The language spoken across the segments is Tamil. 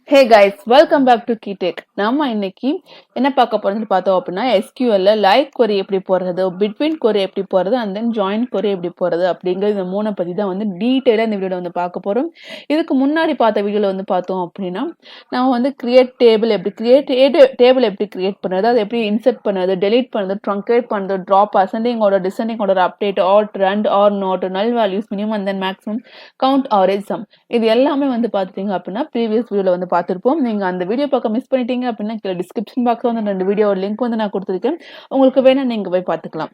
Hey guys, welcome back to KeyTech. நம்ம இன்னைக்கு என்ன பார்க்க போறோம்னு பார்த்தோம் அப்படின்னா SQL லைக் query எப்படி போடுறது, between query எப்படி போடுறது and then join query எப்படி போடுறது அப்படிங்கிற இந்த மூணை பத்தி தான் வந்து டீடைலா இந்த வீடியோல வந்து பார்க்க போறோம். இதுக்கு முன்னாடி பார்த்த வீடியோல வந்து பார்த்தோம் அப்படின்னா நம்ம வந்து create table எப்படி create பண்றது, அதை எப்படி insert பண்றது, delete பண்றது, truncate பண்றது, drop, ascending order, descending order, update, alt, rand or not, null values, minimum and then maximum, count, average, sum இது எல்லாமே வந்து பார்த்துட்டீங்க அப்படின்னா ப்ரீவியஸ் வீடியோல வந்து பார்த்திருப்போம். நீங்க அந்த வீடியோ பார்க்க மிஸ் பண்ணிட்டீங்க அப்படின்னா கீழே டிஸ்கிரிப்ஷன் பாக்ஸ்ல வந்து 2 வீடியோ லிங்க் வந்து நான் கொடுத்திருக்கேன். உங்களுக்கு வேணா நீங்க போய் பார்த்துக்கலாம்.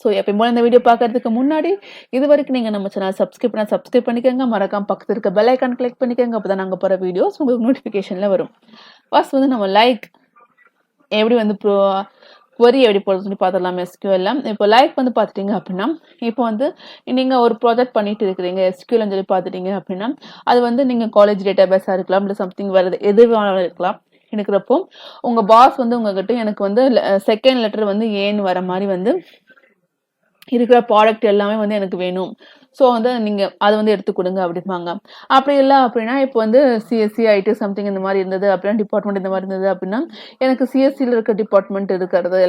ஸோ எப்பயும் போல இந்த வீடியோ பார்க்கறதுக்கு முன்னாடி இது வரைக்கும் நீங்க நம்ம சேனல் சப்ஸ்கிரைப் பண்ணிக்கோங்க. மறக்காம பக்கத்துல இருக்க பெல் ஐக்கான் கிளிக் பண்ணிக்கோங்க. அப்பதான் நாங்க போற வீடியோஸ் உங்களுக்கு நோட்டிபிகேஷன்ல வரும். ஃபர்ஸ்ட் வந்து நம்ம லைக் எப்படி வந்து query எப்படி போடுறது சொல்லி பார்த்துடலாம் SQL. இப்போ லைக் வந்து பார்த்துட்டீங்க அப்படின்னா இப்போ வந்து நீங்க ஒரு ப்ராஜெக்ட் பண்ணிட்டு இருக்கிறீங்க SQL சொல்லி பார்த்துட்டீங்க அப்படின்னா அது வந்து நீங்க காலேஜ் டேட்டாபேஸா இருக்கலாம் இல்லை சம்திங் வேறு எது வேணாலும் இருக்கலாம். இருக்கிறப்போ உங்க பாஸ் வந்து உங்ககிட்ட எனக்கு வந்து செகண்ட் லெட்டர் வந்து ஏன்னு வர மாதிரி வந்து இருக்கிற ப்ராடக்ட் எல்லாமே வந்து எனக்கு வேணும், ஸோ வந்து நீங்க அதை வந்து எடுத்து கொடுங்க அப்படிம்பாங்க. அப்படி இல்லை அப்படின்னா இப்போ வந்து சிஎஸ்சி ஐடி சம்திங் இந்த மாதிரி இருந்தது அப்படின்னா டிபார்ட்மெண்ட் இந்த மாதிரி இருந்தது அப்படின்னா எனக்கு சிஎஸ்சியில் இருக்க டிபார்ட்மெண்ட் இருக்கிறது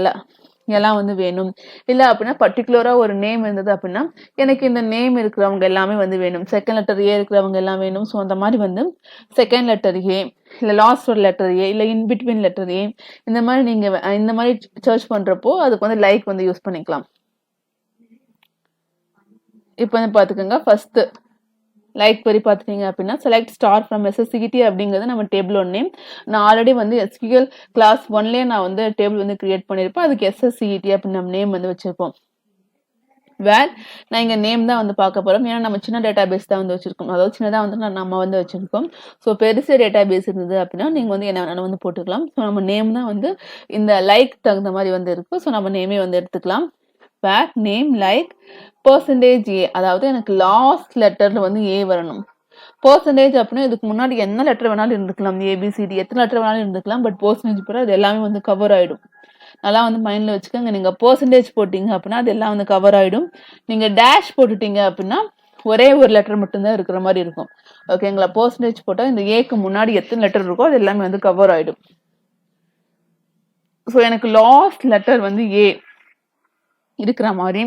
எல்லாம் வந்து வேணும். இல்லை அப்படின்னா பர்டிகுலராக ஒரு நேம் இருந்தது அப்படின்னா எனக்கு இந்த நேம் இருக்கிறவங்க எல்லாமே வந்து வேணும், செகண்ட் லெட்டர் ஏ இருக்கிறவங்க எல்லாம் வேணும். ஸோ அந்த மாதிரி வந்து செகண்ட் லெட்டர் ஏ இல்லை லாஸ்ட் ஒரு லெட்டர் ஏ இல்லை இன்பிட்வீன் லெட்டர் ஏ இந்த மாதிரி நீங்கள் இந்த மாதிரி சர்ச் பண்ணுறப்போ அதுக்கு வந்து லைக் வந்து யூஸ் பண்ணிக்கலாம். இப்போ வந்து பார்த்துக்கோங்க, ஃபர்ஸ்ட் லைக் query பார்த்துட்டீங்க அப்படின்னா செலக்ட் ஸ்டார் ஃப்ரம் SSCT அப்படிங்கிறது நம்ம டேபிள் ஒன் நேம். நான் ஆல்ரெடி வந்து SQL கிளாஸ் 1லேயே நான் வந்து டேபிள் வந்து கிரியேட் பண்ணியிருப்பேன். அதுக்கு SSCT அப்படின்னு நம்ம நேம் வந்து வச்சிருப்போம். நான் இங்கே நேம் தான் வந்து பார்க்க போகிறோம். ஏன்னா நம்ம சின்ன டேட்டா பேஸ் தான் வந்து வச்சிருக்கோம், அதாவது சின்னதாக வந்து நம்ம வந்து வச்சிருக்கோம். ஸோ பெருசு டேட்டா பேஸ் இருந்தது அப்படின்னா நீங்கள் வந்து என்ன வேணாலும் வந்து போட்டுக்கலாம். ஸோ நம்ம நேம் தான் வந்து இந்த லைக் தகுந்த மாதிரி வந்து இருக்கு. ஸோ நம்ம நேமே வந்து எடுத்துக்கலாம். நேம் லைக் பெர்சன்டேஜ் ஏ, அதாவது எனக்கு லாஸ்ட் லெட்டர்ல வந்து ஏ வரணும். பெர்சன்டேஜ் அப்படின்னா இதுக்கு முன்னாடி என்ன லெட்டர் வேணாலும் இருந்துக்கலாம், ஏபிசிடி எத்தனை லெட்டர் வேணாலும் இருந்துக்கலாம். பட் பெர்சன்டேஜ் போட அது எல்லாமே வந்து கவர் ஆயிடும். நல்லா வந்து மைண்ட்ல வச்சுக்கோங்க. நீங்க பெர்சன்டேஜ் போட்டீங்க அப்படின்னா அது எல்லாம் வந்து கவர் ஆயிடும். நீங்க டேஷ் போட்டுட்டீங்க அப்படின்னா ஒரே ஒரு லெட்டர் மட்டும்தான் இருக்கிற மாதிரி இருக்கும். ஓகேங்களா? பெர்சன்டேஜ் போட்டா இந்த ஏக்கு முன்னாடி எத்தனை லெட்டர் இருக்கோ அது எல்லாமே வந்து கவர் ஆயிடும். ஸோ எனக்கு லாஸ்ட் லெட்டர் வந்து ஏ இருக்கிற மாதிரி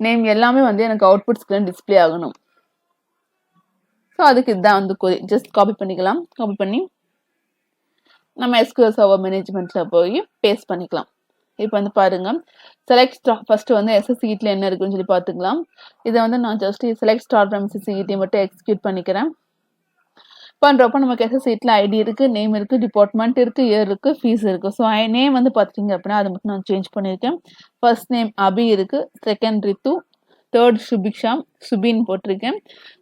நேம் எல்லாமே வந்து எனக்கு அவுட்புட் ஸ்கிரீன் டிஸ்பிளே ஆகணும். ஸோ அதுக்கு இதுதான் வந்து ஜஸ்ட் காப்பி பண்ணிக்கலாம். காப்பி பண்ணி நம்ம SQL சர்வர் மேனேஜ்மெண்ட்ல போய் பேஸ்ட் பண்ணிக்கலாம். இப்போ வந்து பாருங்க, செலக்ட் ஃபர்ஸ்ட் வந்து SSCT என்ன இருக்குன்னு சொல்லி பார்த்துக்கலாம். இதை வந்து நான் just select star from SSCT மட்டும் எக்ஸிக்யூட் பண்ணிக்கிறேன். பண்றப்போ நமக்கு SSCT ஐடி இருக்கு, நேம் இருக்கு, டிபார்ட்மெண்ட் இருக்கு, இயர் இருக்கு, ஃபீஸ் இருக்கு. ஸோ நேம் வந்து பார்த்துட்டீங்க அப்படின்னா அதை மட்டும் நான் சேஞ்ச் பண்ணியிருக்கேன். ஃபர்ஸ்ட் நேம் அபி இருக்கு, செகண்ட் ரித்து, தேர்ட் சுபிக்ஷா சுபின் போட்டிருக்கேன்,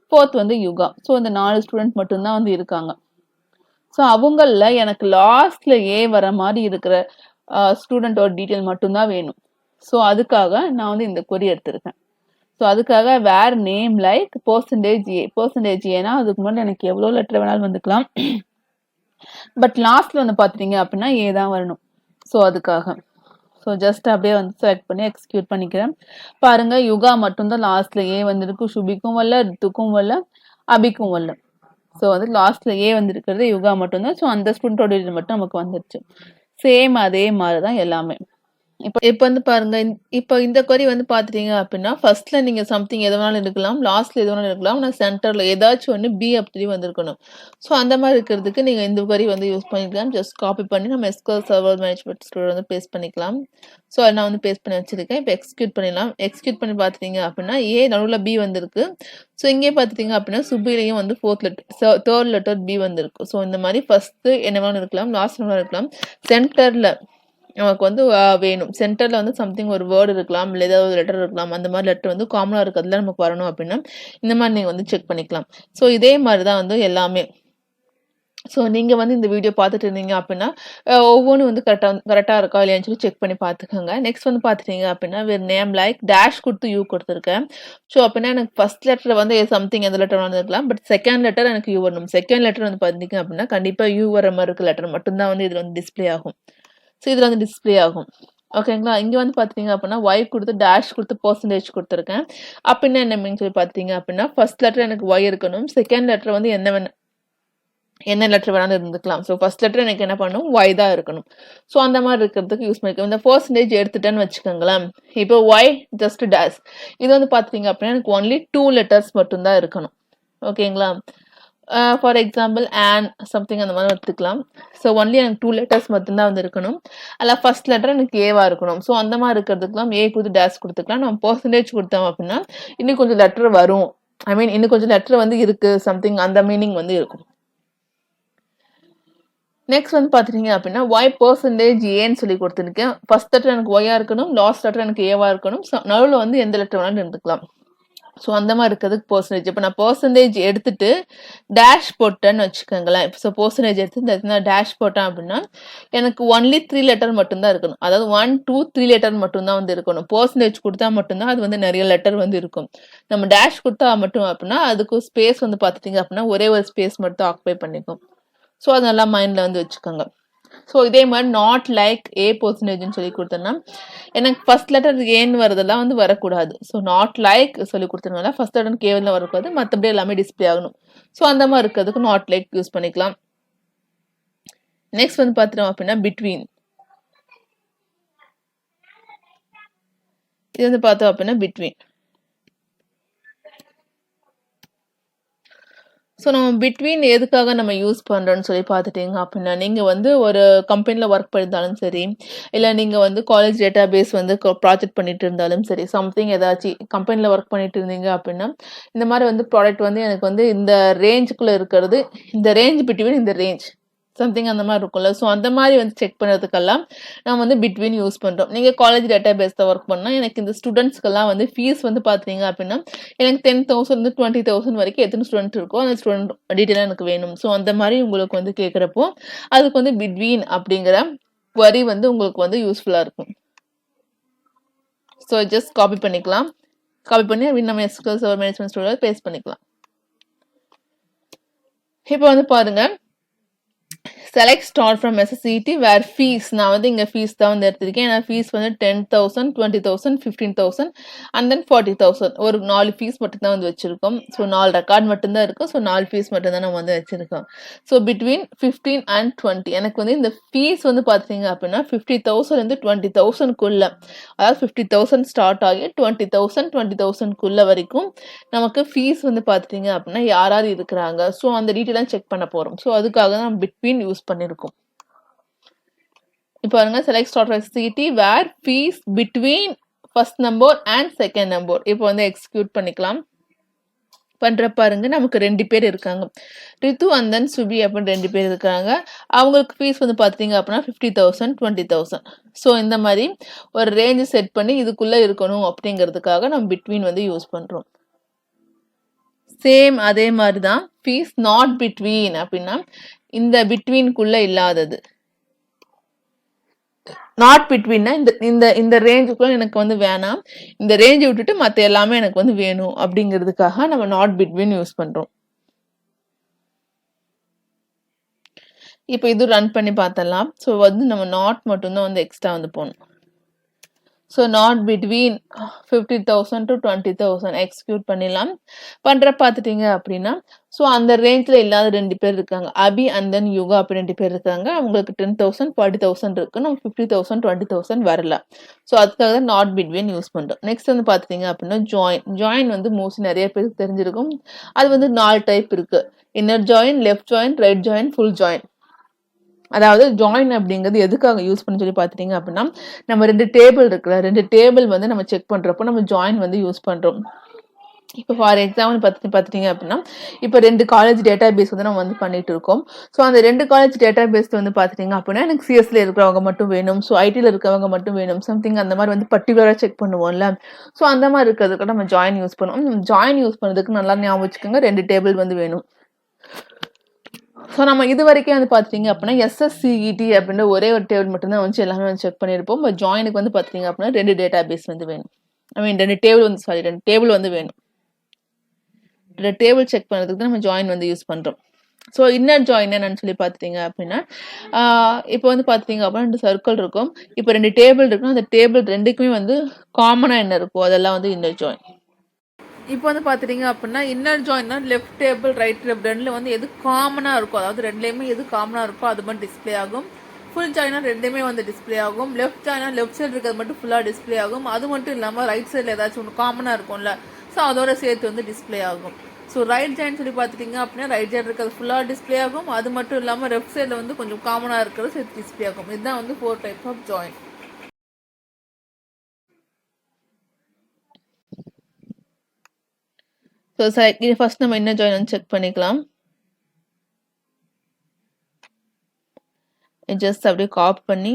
ஃபோர்த் வந்து யுகா. ஸோ இந்த 4 ஸ்டூடெண்ட் மட்டும்தான் வந்து இருக்காங்க. ஸோ அவங்கள எனக்கு லாஸ்ட்ல ஏ வர மாதிரி இருக்கிற ஸ்டூடெண்டோட டீட்டெயில் மட்டும்தான் வேணும். ஸோ அதுக்காக நான் வந்து இந்த query எடுத்திருக்கேன். ஸோ அதுக்காக வேர் நேம் லைக் பெர்சன்டேஜ் ஏன்னா அதுக்கு முன்னாடி எனக்கு எவ்வளோ லெட்டர் வேணாலும் வந்துக்கலாம். பட் லாஸ்ட்ல வந்து பார்த்துட்டீங்க அப்படின்னா ஏ தான் வரணும். ஸோ அதுக்காக ஸோ ஜஸ்ட் அப்படியே வந்து செலக்ட் பண்ணி எக்ஸிக்யூட் பண்ணிக்கிறேன். பாருங்க, யுகா மட்டும்தான் லாஸ்ட்ல ஏ வந்திருக்கு, சுபிக்கும் வரல, ரித்துக்கும் வரல, அபிக்கும் வரல. ஸோ வந்து லாஸ்ட்ல ஏ வந்திருக்கிறது யுகா மட்டும்தான். ஸோ அந்த ஸ்டூடெண்டோட இது மட்டும் நமக்கு வந்துருச்சு. சேம் அதே மாதிரி தான் எல்லாமே. இப்போ வந்து பாருங்க, இப்போ இந்த query வந்து பார்த்துட்டீங்க அப்படின்னா ஃபர்ஸ்ட்ல நீங்க சம்திங் எது வேணாலும் இருக்கலாம், லாஸ்ட்ல எது வேணாலும் இருக்கலாம், ஆனால் சென்டர்ல ஏதாச்சும் ஒன்று பி அப்படி வந்திருக்கணும். ஸோ அந்த மாதிரி இருக்கிறதுக்கு நீங்க இந்த query வந்து யூஸ் பண்ணிக்கலாம். ஜஸ்ட் காப்பி பண்ணி நம்ம SQL சர்வர் மேனேஜ்மெண்ட் ஸ்டோர் வந்து பேஸ்ட் பண்ணிக்கலாம். ஸோ நான் வந்து பேஸ்ட் பண்ணி வச்சிருக்கேன். இப்போ எக்ஸிக்யூட் பண்ணிடலாம். எக்ஸிக்யூட் பண்ணி பார்த்துட்டீங்க அப்படின்னா ஏ நடுவில் பி வந்திருக்கு. ஸோ இங்கே பார்த்துட்டீங்க அப்படின்னா சுபிலையும் வந்து தேர்ட் லெட்டர் பி வந்திருக்கு. ஸோ இந்த மாதிரி ஃபர்ஸ்ட் என்ன வேணாலும் இருக்கலாம், லாஸ்ட் வேணாலும் இருக்கலாம், சென்டர்ல நமக்கு வந்து வேணும். சென்டர்ல வந்து சம்திங் ஒரு வேர்டு இருக்கலாம், இல்லை ஏதாவது லெட்டர் இருக்கலாம். அந்த மாதிரி லெட்டர் வந்து காமனா இருக்கிறதுல நமக்கு வரணும் அப்படின்னா இந்த மாதிரி நீங்க வந்து செக் பண்ணிக்கலாம். ஸோ இதே மாதிரி தான் வந்து எல்லாமே. ஸோ நீங்க வந்து இந்த வீடியோ பார்த்துட்டு இருந்தீங்க அப்படின்னா ஒவ்வொன்றும் வந்து கரெக்டாக இருக்கா இல்லையான்னு சொல்லி செக் பண்ணி பார்த்துக்கோங்க. நெக்ஸ்ட் வந்து பார்த்துட்டீங்க அப்படின்னா வேறு நேம் லைக் டேஷ் கொடுத்து யூ கொடுத்துருக்கேன். ஸோ அப்படின்னா எனக்கு ஃபர்ஸ்ட் லெட்டர் வந்து சம்திங் எந்த லெட்டர் வந்துருக்கலாம், பட் செகண்ட் லெட்டர் எனக்கு யூ வரணும். செகண்ட் லெட்டர் வந்து பார்த்தீங்க அப்படின்னா கண்டிப்பாக யூ வர மாதிரி இருக்க லெட்டர் மட்டும்தான் வந்து இதில் வந்து டிஸ்பிளே ஆகும். ஸோ இதில் வந்து டிஸ்பிளே ஆகும். ஓகேங்களா? இங்கே வந்து பார்த்தீங்க அப்படின்னா ஒய் கொடுத்து டேஷ் கொடுத்து பெர்சன்டேஜ் கொடுத்துருக்கேன். அப்படின்னா என்ன மீன் சொல்லி பார்த்தீங்க அப்படின்னா ஃபர்ஸ்ட் லெட்டர் எனக்கு ஒய் இருக்கணும், செகண்ட் லெட்டர் வந்து என்ன வேணும் என்ன லெட்டர் வேணாலும் இருந்துக்கலாம். ஸோ ஃபர்ஸ்ட் லெட்டர் எனக்கு என்ன பண்ணும் ஒய் தான் இருக்கணும். ஸோ அந்த மாதிரி இருக்கிறதுக்கு யூஸ் பண்ணிக்கலாம். இந்த பர்சன்டேஜ் எடுத்துட்டேன்னு வச்சுக்கோங்களேன். இப்போ ஒய் ஜஸ்ட் டேஸ் இது வந்து பார்த்துட்டீங்க அப்படின்னா எனக்கு ஒன்லி 2 லெட்டர்ஸ் மட்டும்தான் இருக்கணும். ஓகேங்களா? ஃபார் எக்ஸாம்பிள் சம்திங் அந்த மாதிரி எடுத்துக்கலாம். ஸோ ஒன்லி எனக்கு 2 லெட்டர்ஸ் மட்டும்தான் வந்து இருக்கணும். அதில் ஃபர்ஸ்ட் லெட்டர் எனக்கு ஏவா இருக்கணும். ஸோ அந்த மாதிரி இருக்கிறதுக்குலாம் ஏ கொடுத்து டேஷ் கொடுத்துக்கலாம். நம்ம பர்சன்டேஜ் கொடுத்தோம் அப்படின்னா இன்னும் கொஞ்சம் லெட்டர் வரும். ஐ மீன் இன்னும் கொஞ்சம் லெட்டர் வந்து இருக்கு சம்திங் அந்த மீனிங் வந்து இருக்கும். நெக்ஸ்ட் வந்து பார்த்துட்டீங்க அப்படின்னா ஒய் பர்சன்டேஜ் ஏன்னு சொல்லி கொடுத்துருக்கேன். ஃபர்ஸ்ட் லெட்டர் எனக்கு ஒய்யா இருக்கணும், லாஸ்ட் லெட்டர் எனக்கு ஏவா இருக்கணும். நடுவில் வந்து எந்த லெட்டர் வேணாலும் எடுத்துக்கலாம். ஸோ அந்த மாதிரி இருக்கிறதுக்கு பர்சன்டேஜ். இப்போ நான் பர்சன்டேஜ் எடுத்துட்டு டேஷ் போட்டேன்னு வச்சுக்கோங்களேன். இப்போ ஸோ பர்சன்டேஜ் எடுத்து நான் டேஷ் போட்டேன் அப்படின்னா எனக்கு ஒன்லி 3 லெட்டர் மட்டும்தான் இருக்கணும். அதாவது 1, 2, 3 லெட்டர் மட்டும்தான் வந்து இருக்கணும். பர்சன்டேஜ் கொடுத்தா மட்டும்தான் அது வந்து நிறைய லெட்டர் வந்து இருக்கும். நம்ம டேஷ் கொடுத்தா மட்டும் அப்படின்னா அதுக்கு ஸ்பேஸ் வந்து பார்த்துட்டீங்க அப்படின்னா ஒரே ஒரு ஸ்பேஸ் மட்டும் ஆக்குபை பண்ணிக்கும். ஸோ அது நல்லா மைண்டில் வந்து வச்சுக்கோங்க. ஸோ இதே மாதிரி நாட் லைக் ஏ பர்சன்டேஜ்னு சொல்லி கொடுத்தோன்னா எனக்கு ஃபர்ஸ்ட் லெட்டர் ஏன்னு வரதெல்லாம் வந்து வரக்கூடாது. ஸோ நாட் லைக் சொல்லி கொடுத்தனால ஃபர்ஸ்ட் லெட்டர் கேவெல்லாம் வரக்கூடாது, மற்றபடி எல்லாமே டிஸ்பிளே ஆகணும். ஸோ அந்த மாதிரி இருக்கிறதுக்கு நாட் லைக் யூஸ் பண்ணிக்கலாம். நெக்ஸ்ட் வந்து பார்த்துட்டோம் அப்படின்னா பிட்வீன். இது வந்து பார்த்தோம் அப்படின்னா பிட்வீன். ஸோ நம்ம பிட்வீன் எதுக்காக நம்ம யூஸ் பண்ணுறோன்னு சொல்லி பார்த்துட்டீங்க அப்படின்னா நீங்கள் வந்து ஒரு கம்பெனியில் ஒர்க் பண்ணியிருந்தாலும் சரி, இல்லை நீங்கள் வந்து காலேஜ் டேட்டா பேஸ் வந்து ப்ராஜெக்ட் பண்ணிட்டு இருந்தாலும் சரி, சம்திங் ஏதாச்சும் கம்பெனியில் ஒர்க் பண்ணிட்டு இருந்தீங்க அப்படின்னா இந்த மாதிரி வந்து ப்ராடக்ட் வந்து எனக்கு வந்து இந்த ரேஞ்சுக்குள்ளே இருக்கிறது, இந்த ரேஞ்ச் பிட்வீன் இந்த ரேஞ்ச் சம்திங் அந்த மாதிரி இருக்கும்ல. ஸோ அந்த மாதிரி வந்து செக் பண்ணுறதுக்கெல்லாம் நம்ம வந்து பிட்வீன் யூஸ் பண்ணுறோம். நீங்கள் காலேஜ் டேட்டா பேஸில் ஒர்க் பண்ணால் எனக்கு இந்த ஸ்டூடெண்ட்ஸ்க்கெல்லாம் வந்து ஃபீஸ் வந்து பார்த்தீங்க அப்படின்னா எனக்கு 10,000 20,000 வரைக்கும் எத்தனை ஸ்டூடெண்ட் இருக்கோ அந்த ஸ்டூடெண்ட் டீட்டெயிலாக எனக்கு வேணும். ஸோ அந்த மாதிரி உங்களுக்கு வந்து கேட்குறப்போ அதுக்கு வந்து பிட்வீன் அப்படிங்கிற query வந்து உங்களுக்கு வந்து யூஸ்ஃபுல்லாக இருக்கும். ஸோ ஜஸ்ட் காப்பி பண்ணிக்கலாம். காப்பி பண்ணி நம்ம SQL சர்வர் மேனேஜ்மெண்ட் ஸ்டூடியோவில் பேஸ்ட் பண்ணிக்கலாம். இப்போ வந்து பாருங்க, select start from necessity where fees நான் வந்து இங்க fees தான் வந்து எடுத்திருக்கேன். ஏன்னா fees வந்து 10,000 20,000 15,000 and then 40,000 ஒரு 4 fees மட்டும் தான் வந்து வச்சிருக்கோம். ஸோ 4 ரெக்கார்ட் மட்டும் தான் இருக்கும். ஸோ 4 fees மட்டும் தான் நம்ம வந்து வச்சிருக்கோம். ஸோ between 15 and 20 எனக்கு வந்து இந்த fees வந்து பார்த்தீங்க அப்படின்னா 50,000 இருந்து 20,000 குள்ள, அதாவது 50,000 ஸ்டார்ட் ஆகி 20,000 குள்ள வரைக்கும் நமக்கு fees வந்து பார்த்துட்டீங்க அப்படின்னா யார் யார் இருக்கிறாங்க, ஸோ அந்த டீட்டெயிலாம் செக் பண்ண போறோம். ஸோ அதுக்காக தான் நம்ம பிட்வீன் யூஸ் பண்ணிருக்கோம். இப்போ பாருங்க, select start necessity where fees between first number and second number. இப்போ வந்து எக்ஸிக்யூட் பண்ணிக்கலாம். பண்ற பாருங்க, நமக்கு 2 பேர் இருக்காங்க, ரித்து and then சுபி அப்படின்னு 2 பேர் இருக்காங்க. அவங்களுக்கு ஃபீஸ் வந்து பார்த்தீங்க அப்படின்னா 50,000 20,000. ஸோ இந்த மாதிரி ஒரு ரேஞ்ச் செட் பண்ணி இதுக்குள்ள இருக்கணும் அப்படிங்கிறதுக்காக நம்ம பிட்வீன் வந்து யூஸ் பண்றோம். சேம் அதே மாதிரி தான் ஃபீஸ் நாட் பிட்வீன் அப்படின்னா இந்த பிட்வீனுக்குள்ள இல்லாதது. நாட் பிட்வீன்னா இந்த ரேஞ்சுக்குள்ள எனக்கு வந்து வேணாம், இந்த ரேஞ்சை விட்டுட்டு மற்ற எல்லாமே எனக்கு வந்து வேணும் அப்படிங்கிறதுக்காக நம்ம நாட் பிட்வீன் யூஸ் பண்றோம். இப்போ இது ரன் பண்ணி பார்த்தலாம். ஸோ வந்து நம்ம நாட் மட்டும்தான் வந்து எக்ஸ்ட்ரா வந்து போகணும். So not between 50,000 to 20,000 execute பண்ணிடலாம். பண்ற பார்த்துட்டீங்க அப்படின்னா ஸோ அந்த ரேஞ்சில் இல்லாத 2 பேர் இருக்காங்க, அபி அண்ட் தென் யுகா அப்படி 2 பேர் இருக்காங்க. அவங்களுக்கு 10,000 40,000 இருக்கு, நம்ம 50,000 20,000 வரல. ஸோ அதுக்காக தான் நாட் பிட்வீன் யூஸ் பண்றோம். நெக்ஸ்ட் வந்து பார்த்துட்டீங்க அப்படின்னா ஜாயின் வந்து மோஸ்ட்லி நிறைய பேருக்கு தெரிஞ்சிருக்கும். அது வந்து 4 டைப் இருக்கு, inner join, left join, right join, full join. அதாவது ஜாயின் அப்படிங்கிறது எதுக்காக யூஸ் பண்ணி சொல்லி பார்த்துட்டீங்க அப்படின்னா நம்ம 2 டேபிள் இருக்குல்ல, 2 டேபிள் வந்து நம்ம செக் பண்றப்போ நம்ம ஜாயின் வந்து யூஸ் பண்றோம். இப்போ ஃபார் எக்ஸாம்பிள் பார்த்துட்டீங்க அப்படின்னா இப்போ 2 காலேஜ் டேட்டா பேஸ் வந்து நம்ம வந்து பண்ணிட்டு இருக்கோம். ஸோ அந்த 2 காலேஜ் டேட்டா பேஸ் வந்து பார்த்துட்டீங்க அப்படின்னா எனக்கு சிஎஸ்ல இருக்கிறவங்க மட்டும் வேணும், ஸோ ஐடியில் இருக்கிறவங்க மட்டும் வேணும், சம்திங் அந்த மாதிரி வந்து பர்டிகுலராக செக் பண்ணுவோம்ல. ஸோ அந்த மாதிரி இருக்கிறதுக்கு நம்ம ஜாயின் யூஸ் பண்ணுவோம். ஜாயின் யூஸ் பண்ணுறதுக்கு நல்லா ஞாபகம் வச்சுக்கோங்க, 2 டேபிள் வந்து வேணும். ஸோ நம்ம இது வரைக்கும் வந்து பார்த்துட்டீங்க அப்படின்னா SSCET அப்படின்ற ஒரே ஒரு டேபிள் மட்டும்தான் வந்து எல்லாமே வந்து செக் பண்ணியிருப்போம். பட் ஜாயினுக்கு வந்து பார்த்துட்டீங்க அப்படின்னா 2 டேட்டா பேஸ் வந்து வேணும், ஐ மீன் 2 டேபிள் வந்து 2 டேபிள் வந்து வேணும். 2 டேபிள் செக் பண்ணுறதுக்கு தான் நம்ம ஜாயின் வந்து யூஸ் பண்ணுறோம். ஸோ இன்னர் ஜாயின் என்னன்னு சொல்லி பார்த்துட்டீங்க அப்படின்னா இப்போ வந்து பார்த்துட்டீங்க அப்படின்னா 2 சர்க்கிள் இருக்கும், இப்போ 2 டேபிள் இருக்கும், அந்த டேபிள் 2க்குமே வந்து காமனாக என்ன இருக்கும் அதெல்லாம் வந்து இன்னர் ஜாயின். இப்போ வந்து பார்த்துட்டிங்க அப்படின்னா இன்னர் ஜாயின்னா லெஃப்ட் டேபிள் ரைட் டேபிள் ரெண்டில் வந்து எது காமனாக இருக்கும், அதாவது ரெண்டுலேயுமே எது காமனாக இருக்கோ அது மட்டும் டிஸ்பிளே ஆகும். ஃபுல் ஜாயினா ரெண்டுமே வந்து டிஸ்பிளே ஆகும். லெஃப்ட் ஜாயினா லெஃப்ட் சைடு இருக்கிறது மட்டும் ஃபுல்லாக டிஸ்பிளே ஆகும். அது மட்டும் இல்லாமல் ரைட் சைடில் ஏதாச்சும் ஒன்று காமனாக இருக்கும்ல, ஸோ அதோட சேர்த்து வந்து டிஸ்பிளே ஆகும். ஸோ ரைட் ஜாயின் சொல்லி பார்த்துட்டிங்க அப்படின்னா ரைட் சைடு இருக்கிறது ஃபுல்லாக டிஸ்பிளே ஆகும். அது மட்டும் இல்லாமல் லெஃப்ட் சைடில் வந்து கொஞ்சம் காமனாக இருக்கிறது சேர்த்து டிஸ்பிளே ஆகும். இதுதான் வந்து 4 டைப்ஸ் ஆஃப் ஜாயின். ஸோ இது ஃபர்ஸ்ட் நம்ம இன்னர் ஜாயின் வந்து செக் பண்ணிக்கலாம். ஜஸ்ட் அப்படியே காப்பி பண்ணி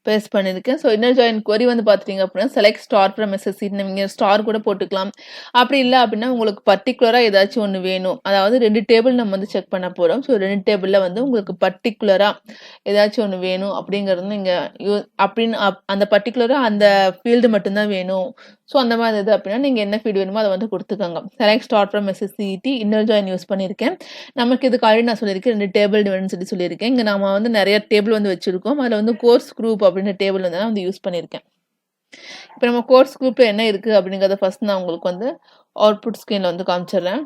பேஸ்ட் பண்ணியிருக்கேன். ஸோ இன்னர் ஜாயின் query வந்து பார்த்துட்டிங்க அப்படின்னா செலக்ட் ஸ்டார் ஃப்ரம் எஸ்எஸ்சி நீங்கள் ஸ்டார் கூட போட்டுக்கலாம். அப்படி இல்லை அப்படின்னா உங்களுக்கு பர்டிகுலராக ஏதாச்சும் ஒன்று வேணும், அதாவது 2 டேபிள் நம்ம வந்து செக் பண்ண போகிறோம். ஸோ 2 டேபிளில் வந்து உங்களுக்கு பர்டிகுலராக ஏதாச்சும் ஒன்று வேணும் அப்படிங்கிறது நீங்கள் அப்படின்னு அந்த பர்டிகுலராக அந்த ஃபீல்டு மட்டும்தான் வேணும். ஸோ அந்த மாதிரி இது அப்படின்னா நீங்கள் என்ன ஃபீல்டு வேணுமோ அதை வந்து கொடுத்துக்கோங்க. Select star from SSCED inner join use பண்ணியிருக்கேன். நமக்கு இதுக்கு ஆல்ரெடி நான் சொல்லியிருக்கேன் 2 டேபிள் வேணும்னு சொல்லியிருக்கேன். இங்கே நம்ம வந்து நிறைய டேபிள் வந்து வச்சுருக்கோம். அதில் வந்து கோர்ஸ் குரூப் அப்படின்ற டேபிள் வந்து நான் வந்து யூஸ் பண்ணியிருக்கேன். இப்போ நம்ம கோர்ஸ் குரூப்பில் என்ன இருக்குது அப்படிங்கிறத ஃபர்ஸ்ட் நான் உங்களுக்கு வந்து அவுட்புட் ஸ்க்ரீனில் வந்து காமிச்சிடுறேன்.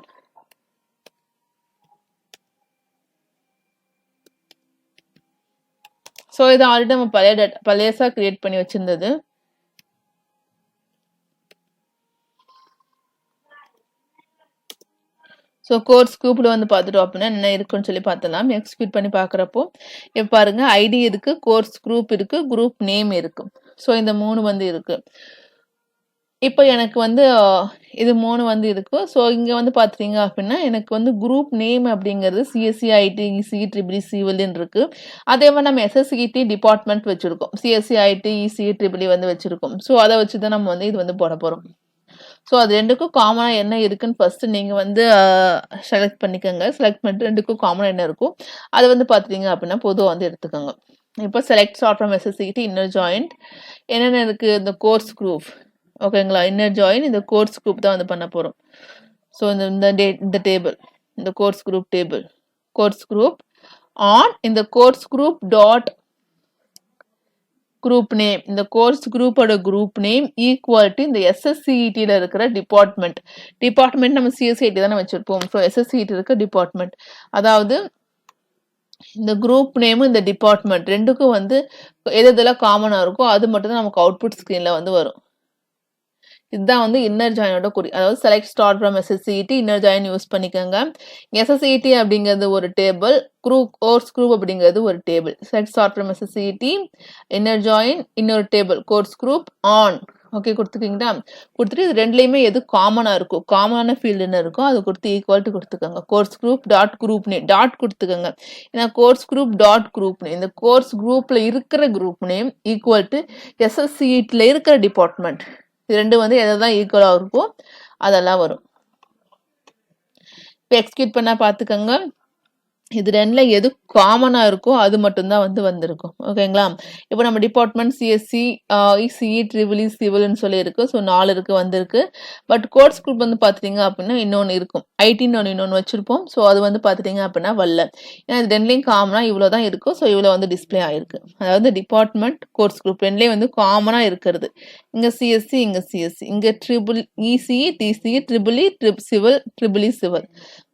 ஸோ இது ஆல்ரெடி நம்ம பழையசாக கிரியேட் பண்ணி வச்சுருந்தது. ஸோ கோர்ஸ் குரூப்பில் வந்து பார்த்துட்டோம் அப்படின்னா என்ன இருக்குன்னு சொல்லி பார்த்தலாம். எக்ஸிக்யூட் பண்ணி பார்க்குறப்போ இப்போ பாருங்க ஐடி இருக்குது, கோர்ஸ் குரூப் இருக்குது, குரூப் நேம் இருக்குது. ஸோ இந்த 3 வந்து இருக்குது. இப்போ எனக்கு வந்து இது 3 வந்து இருக்குது. ஸோ இங்கே வந்து பார்த்துட்டிங்க அப்படின்னா எனக்கு வந்து குரூப் நேம் அப்படிங்கிறது சிஎஸ்சி ஐடி இசி ட்ரிபிளி சிவில்னு இருக்குது. அதே மாதிரி நம்ம எஸ்எஸ்சிடி டிபார்ட்மெண்ட் வச்சுருக்கோம். சிஎஸ்சி ஐடி இசி ட்ரிபிளி வந்து வச்சுருக்கோம். ஸோ அதை வச்சு தான் நம்ம வந்து இது வந்து போட போகிறோம். ஸோ அது ரெண்டுக்கும் காமனாக என்ன இருக்குன்னு ஃபர்ஸ்ட் நீங்கள் வந்து செலக்ட் பண்ணிக்கோங்க. செலக்ட் பண்ணிட்டு ரெண்டுக்கும் காமனாக என்ன இருக்கும் அதை வந்து பார்த்துட்டிங்க அப்படின்னா பொதுவாக வந்து எடுத்துக்கோங்க. இப்போ select start from SSCD inner joint என்னென்ன இருக்குது, இந்த கோர்ஸ் குரூப் ஓகேங்களா. இன்னர் ஜாயின் இந்த கோர்ஸ் குரூப் தான் வந்து பண்ண போகிறோம். ஸோ இந்த டேபிள் இந்த course group table course group on இந்த course group dot group name இந்த கோர்ஸ் குரூப்போட குரூப் நேம் ஈக்குவல் டு இந்த எஸ்எஸ்சிஇடியில் இருக்கிற டிபார்ட்மெண்ட் நம்ம சிஎஸ்சிஐடி தானே வச்சுருப்போம். ஸோ எஸ்எஸ்சிஇடி இருக்க டிபார்ட்மெண்ட், அதாவது இந்த குரூப் நேமும் இந்த டிபார்ட்மெண்ட் ரெண்டுக்கும் வந்து எது எதெல்லாம் காமனாக இருக்கோ அது மட்டும் தான் நமக்கு அவுட்புட் ஸ்க்ரீனில் வந்து வரும். இதுதான் வந்து இன்னர் ஜாயினோட குறி, அதாவது select star from SSCED inner join use பண்ணிக்கோங்க. எஸ்எஸ்சிஇடி அப்படிங்கிறது ஒரு டேபிள், கோர்ஸ் குரூப் அப்படிங்கிறது ஒரு table. Select star from SSCED inner join இன்னொரு table course group on okay கொடுத்துக்கிங்களா. கொடுத்துட்டு இது ரெண்டுலேயுமே எது காமனாக இருக்கும், காமனான ஃபீல்டுன்னு இருக்கும் அது கொடுத்து ஈக்குவல்ட்டு கொடுத்துக்கோங்க. Course group dot group name dot கொடுத்துக்கோங்க. ஏன்னா course group dot group name இந்த கோர்ஸ் குரூப்பில் இருக்கிற குரூப் நேம் ஈக்குவல் டு எஸ்எஸ்சிஇடியில் இருக்கிற டிபார்ட்மெண்ட், இது ரெண்டு வந்து எதான் ஈக்குவலாக இருக்கும் அதெல்லாம் வரும். இப்போ எக்ஸிக்யூட் பண்ண பார்த்துக்கோங்க. இது ரெண்டில் எது காமனாக இருக்கோ அது மட்டும்தான் வந்து வந்திருக்கும் ஓகேங்களா. இப்போ நம்ம டிபார்ட்மெண்ட் சிஎஸ்சி இசிஇ ட்ரிபிளி சிவில்னு சொல்லி இருக்கு. ஸோ 4 இருக்கு வந்திருக்கு. பட் கோர்ஸ் குரூப் வந்து பார்த்துட்டிங்க அப்படின்னா இன்னொன்று இருக்கும், ஐடின்னு இன்னொன்று வச்சுருப்போம். ஸோ அது வந்து பார்த்துட்டிங்க அப்படின்னா வரல. ஏன்னா இது ரெண்டுலேயும் காமனாக இவ்வளோ தான் இருக்கும். ஸோ இவ்வளோ வந்து டிஸ்பிளே ஆகிருக்கு. அதாவது டிபார்ட்மெண்ட் கோர்ஸ் குரூப் ரெண்டுலேயும் வந்து காமனாக இருக்கிறது. இங்கே சிஎஸ்சி இங்கே சிஎஸ்சி இங்கே triple ECE TCE triple E civil triple E civil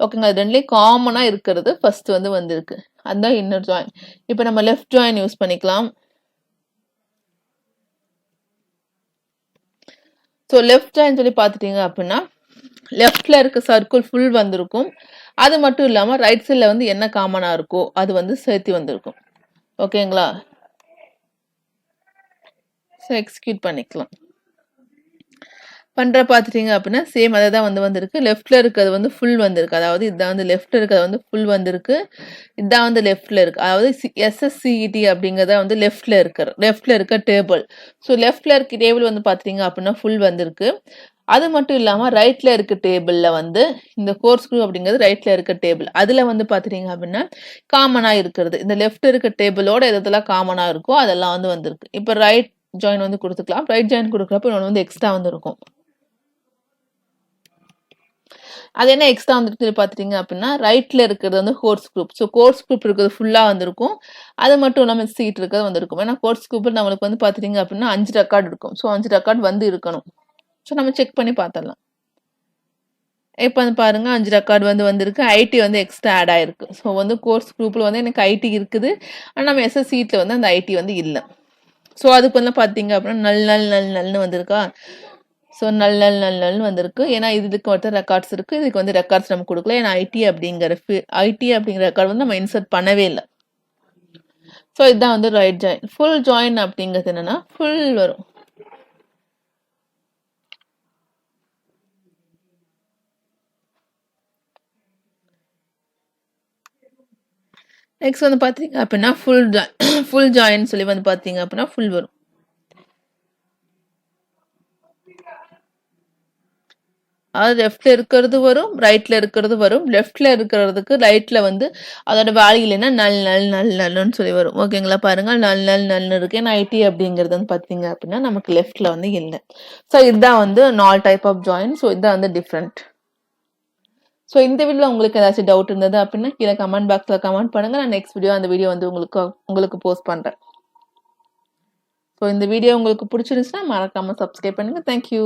ஓகேங்க. அது ரெண்டுலேயும் காமனாக இருக்கிறது ஃபர்ஸ்ட் வந்து வந்திருக்கு. அதுதான் இன்னர் ஜாயின். இப்போ நம்ம லெஃப்ட் ஜாயின் யூஸ் பண்ணிக்கலாம். ஸோ லெஃப்ட் ஜாயின் சொல்லி பார்த்துட்டீங்க அப்படின்னா லெஃப்ட்ல இருக்க சர்க்கிள் ஃபுல் வந்திருக்கும். அது மட்டும் இல்லாமல் ரைட் சைடில் வந்து என்ன காமனாக இருக்கோ அது வந்து சேர்த்து வந்திருக்கும் ஓகேங்களா. ஸோ எக்ஸிக்யூட் பண்ணிக்கலாம். பண்ணுற பார்த்துட்டிங்க அப்படின்னா சேம் அதை தான் வந்து வந்திருக்கு. லெஃப்ட்டில் இருக்கிறது வந்து ஃபுல் வந்திருக்கு, அதாவது இதுதான் வந்து லெஃப்ட்டில் இருக்கிறது வந்து ஃபுல் வந்திருக்கு. இதுதான் வந்து லெஃப்ட்டில் இருக்குது, அதாவது எஸ்எஸ்சிஇடி அப்படிங்கிறத வந்து லெஃப்ட்டில் இருக்க டேபிள். ஸோ லெஃப்ட்டில் இருக்க டேபிள் வந்து பார்த்துட்டிங்க அப்படின்னா ஃபுல் வந்திருக்கு. அது மட்டும் இல்லாமல் ரைட்டில் இருக்க டேபிளில் வந்து இந்த கோர்ஸ் குரூப் அப்படிங்கிறது ரைட்டில் இருக்க டேபிள், அதில் வந்து பார்த்துட்டிங்க அப்படின்னா காமனாக இருக்கிறது. இந்த லெஃப்ட் இருக்க டேபிளோட எதெல்லாம் காமனாக இருக்கோ அதெல்லாம் வந்து வந்திருக்கு. இப்போ ரைட் ஜாயின் வந்து கொடுத்துக்கலாம். ரைட் ஜாயின் கொடுக்குறப்ப இன்னொன்று வந்து எக்ஸ்ட்ரா வந்து இருக்கும். அது என்ன எக்ஸ்ட்ரா வந்துட்டு பார்த்துட்டீங்க அப்படின்னா ரைட்ல இருக்கிறது வந்து course group. So course group இருக்கிறது ஃபுல்லாக வந்திருக்கும். அது மட்டும் இல்லாமல் சீட் இருக்கிறது வந்திருக்கும். ஏன்னா கோர்ஸ் குரூப்பில் நம்மளுக்கு வந்து பார்த்துட்டீங்க அப்படின்னா 5 ரெக்கார்ட் இருக்கும். ஸோ 5 ரெக்கார்ட் வந்து இருக்கணும். ஸோ நம்ம செக் பண்ணி பார்த்துடலாம். இப்போ வந்து பாருங்க 5 ரெக்கார்டு வந்து வந்திருக்கு. ஐடி வந்து எக்ஸ்ட்ரா ஆட் ஆயிருக்கு. ஸோ வந்து கோர்ஸ் குரூப்பில் வந்து எனக்கு ஐடி இருக்குது. ஆனால் நம்ம எஸ்எஸ் சீட்டில் வந்து அந்த ஐடி வந்து இல்லை. ஸோ அதுக்கு வந்து பார்த்தீங்க அப்படின்னா நல்னு வந்திருக்கா. ஸோ நல்னு வந்திருக்கு. ஏன்னா இதுக்கு மட்டும் ரெக்கார்ட்ஸ் இருக்குது. இதுக்கு வந்து ரெக்கார்ட்ஸ் நம்ம கொடுக்கல. ஏன்னா ஐடி அப்படிங்கிற ரெக்கார்ட் வந்து நம்ம இன்சர்ட் பண்ணவே இல்லை. ஸோ இதுதான் வந்து ரைட் ஜாயின். ஃபுல் ஜாயின் அப்படிங்கிறது என்னன்னா ஃபுல் வரும். நெக்ஸ்ட் வந்து பார்த்தீங்க அப்படின்னா ஃபுல் ஜாயின் சொல்லி வந்து பார்த்தீங்க அப்படின்னா ஃபுல் வரும். அது லெஃப்ட்ல இருக்கிறது வரும், ரைட்ல இருக்கிறது வரும். லெஃப்ட்ல இருக்கிறதுக்கு ரைட்ல வந்து அதோட வேல்யூ இல்லைன்னா நல்னு சொல்லி வரும். ஓகேங்களா? பாருங்க நல்னு இருக்கு. ஏன்னா ஐடி அப்படிங்கிறது வந்து பார்த்தீங்க அப்படின்னா நமக்கு லெஃப்ட்ல வந்து இல்லை. ஸோ இதுதான் வந்து நால் டைப் ஆஃப் ஜாயின். ஸோ இதுதான் வந்து டிஃப்ரெண்ட். ஸோ இந்த வீடியோவில் உங்களுக்கு ஏதாச்சும் டவுட் இருந்தது அப்படின்னா கீழே கமெண்ட் பாக்ஸில் கமெண்ட் பண்ணுங்க. நான் நெக்ஸ்ட் அந்த வீடியோ வந்து உங்களுக்கு போஸ்ட் பண்ணுறேன். ஸோ இந்த வீடியோ உங்களுக்கு பிடிச்சிருந்துச்சுன்னா மறக்காம சப்ஸ்கிரைப் பண்ணுங்க. தேங்க்யூ.